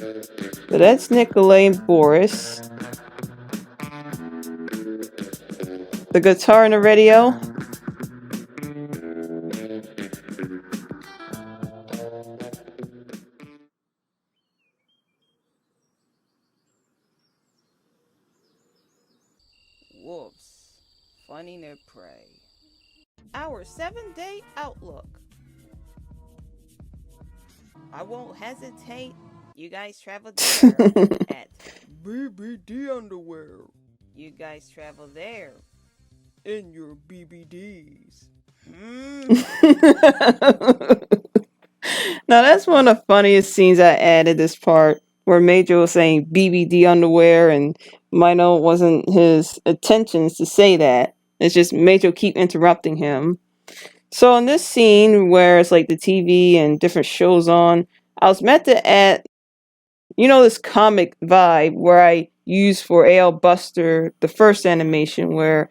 So that's Nikolai and Boris. The guitar and the radio. Wolves, finding their prey. Our 7-day outlook. I won't hesitate. You guys travel there at BBD underwear. You guys travel there in your BBDs. Now that's one of the funniest scenes I added this part where Major was saying BBD underwear and Mino wasn't his intentions to say that. It's just Major keep interrupting him. So in this scene where it's like the TV and different shows on, I was meant to add, this comic vibe where I used for A.L. Buster, the first animation where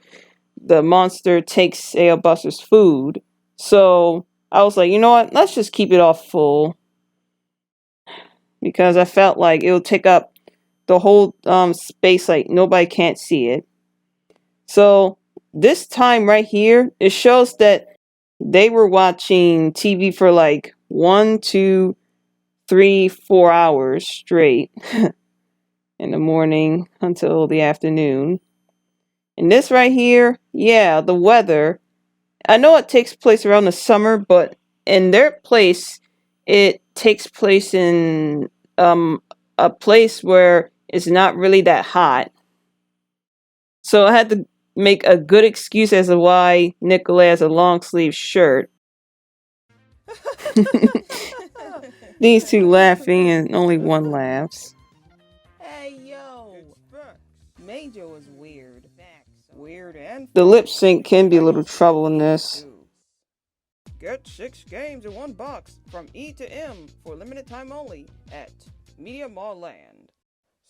the monster takes A.L. Buster's food. So I was like, you know what? Let's just keep it off full because I felt like it would take up the whole space, like nobody can't see it. So this time right here, it shows that they were watching TV for like 1, 2, 3, 4 hours straight in the morning until the afternoon. And this right here, yeah, the weather. I know it takes place around the summer, but in their place, it takes place in a place where it's not really that hot. So I had to make a good excuse as to why Nikolai has a long sleeve shirt. These two laughing and only one laughs. Hey yo, Major was weird. Weird and The lip sync can be a little trouble in this. Get 6 games in one box from E to M for limited time only at Media Mall Land.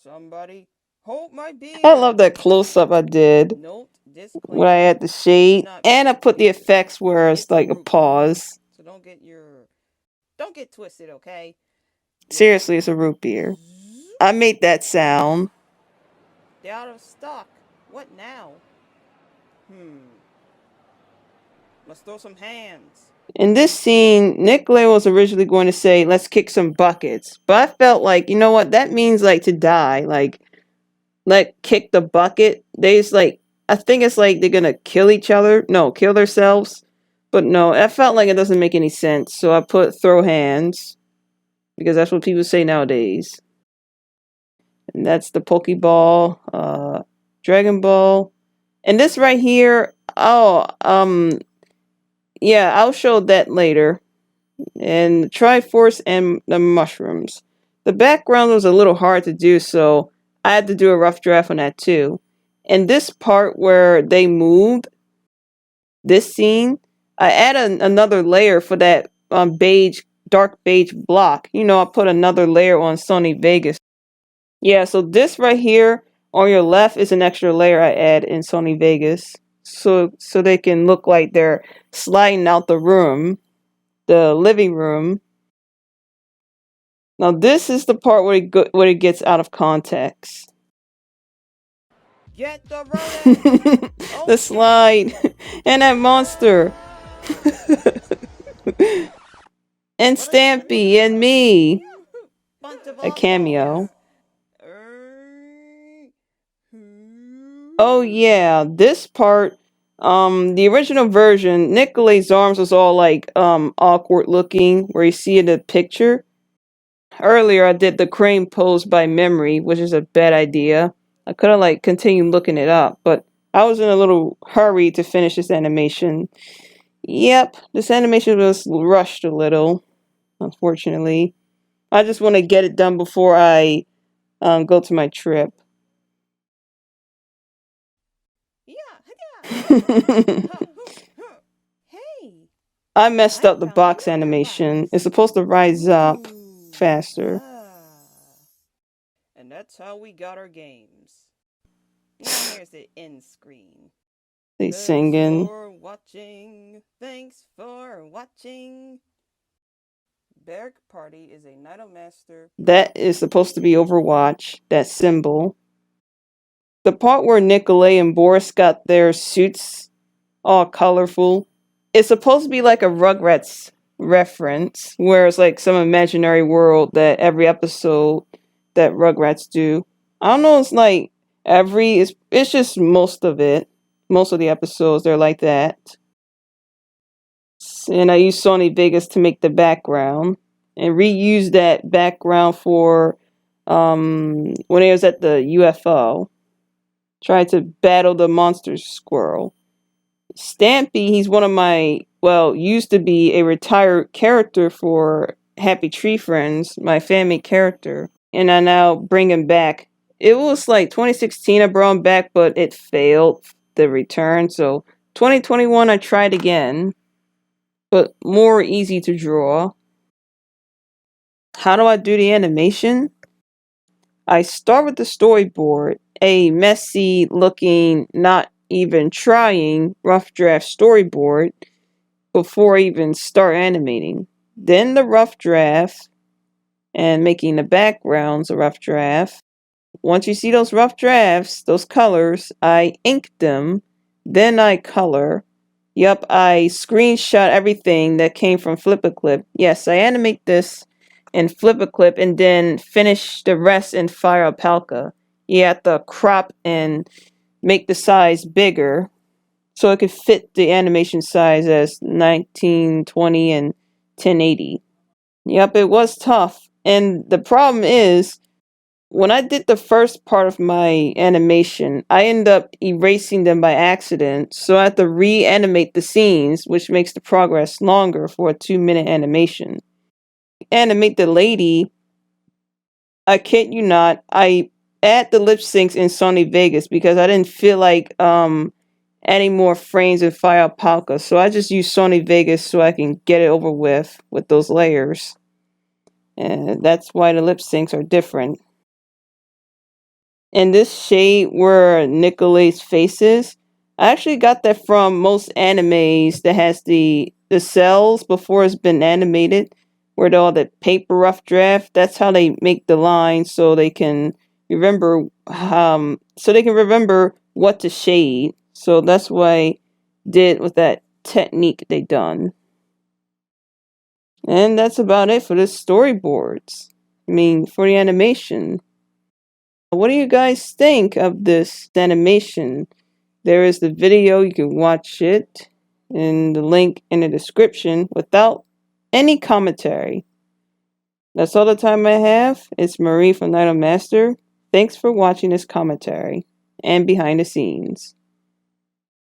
Somebody hold my beer. I love that close up I did. Note When I had the shade and I put the effects where it's like a pause. So don't get twisted, okay? Seriously, it's a root beer. I made that sound. They're out of stock. What now? Let's throw some hands. In this scene, Nikolai was originally going to say, let's kick some buckets. But I felt like, you know what, that means like to die. Like, kick the bucket. They just like, I think it's like they're gonna kill each other. No, kill themselves. But no, I felt like it doesn't make any sense. So I put throw hands. Because that's what people say nowadays. And that's the Pokeball, Dragon Ball. And this right here, yeah, I'll show that later. And the Triforce and the mushrooms. The background was a little hard to do, so I had to do a rough draft on that too. And this part where they moved, this scene, I added another layer for that dark beige block. I put another layer on Sony Vegas. Yeah, so this right here on your left is an extra layer I add in Sony Vegas. So they can look like they're sliding out the room, the living room. Now this is the part where it gets out of context. Get the rodent! The slide and that monster. And Stampy and me. A cameo. Oh yeah, this part, the original version, Nikolai's arms was all like awkward looking, where you see in the picture. Earlier I did the crane pose by memory, which is a bad idea. I could have like continued looking it up, but I was in a little hurry to finish this animation. Yep, this animation was rushed a little, unfortunately. I just want to get it done before I go to my trip. Hey! I messed up the box animation. It's supposed to rise up faster. And that's how we got our games. Now here's the end screen. They singing. Thanks for watching. Barrack party is a Nidomaster. That is supposed to be Overwatch, that symbol. The part where Nikolay and Boris got their suits all colorful. It's supposed to be like a Rugrats reference, where it's like some imaginary world that every episode that Rugrats do. I don't know, it's like it's just most of it. Most of the episodes, they're like that. And I used Sony Vegas to make the background and reuse that background for when I was at the UFO, trying to battle the monster squirrel. Stampy, he's one of my, well, used to be a retired character for Happy Tree Friends, my family character, and I now bring him back. It was like 2016 I brought him back, but it failed the return, so 2021 I tried again, but more easy to draw. How do I do the animation? I start with the storyboard, a messy looking, not even trying rough draft storyboard before I even start animating. Then the rough draft and making the backgrounds a rough draft. Once you see those rough drafts, those colors, I ink them, then I color. Yup, I screenshot everything that came from Flip-A-Clip. Yes, I animate this in Flip-A-Clip and then finish the rest in Fire Alpaca. You have to crop and make the size bigger so it could fit the animation size as 1920 and 1080. Yep, it was tough. And the problem is, when I did the first part of my animation, I end up erasing them by accident, so I have to reanimate the scenes, which makes the progress longer for a 2-minute animation. Animate the lady, I kid you not, I add the lip syncs in Sony Vegas because I didn't feel like adding more frames in Fire Alpaca, so I just use Sony Vegas so I can get it over with those layers. And that's why the lip syncs are different. And this shade where Nicolay's face is, I actually got that from most animes that has the cells before it's been animated, where all the paper rough draft. That's how they make the lines so they can remember what to shade. So that's what I did with that technique they done. And that's about it for the storyboards. I mean, for the animation. What do you guys think of this animation? There is the video, you can watch it in the link in the description without any commentary. That's all the time I have. It's Marie from Nidomaster. Thanks for watching this commentary and behind the scenes.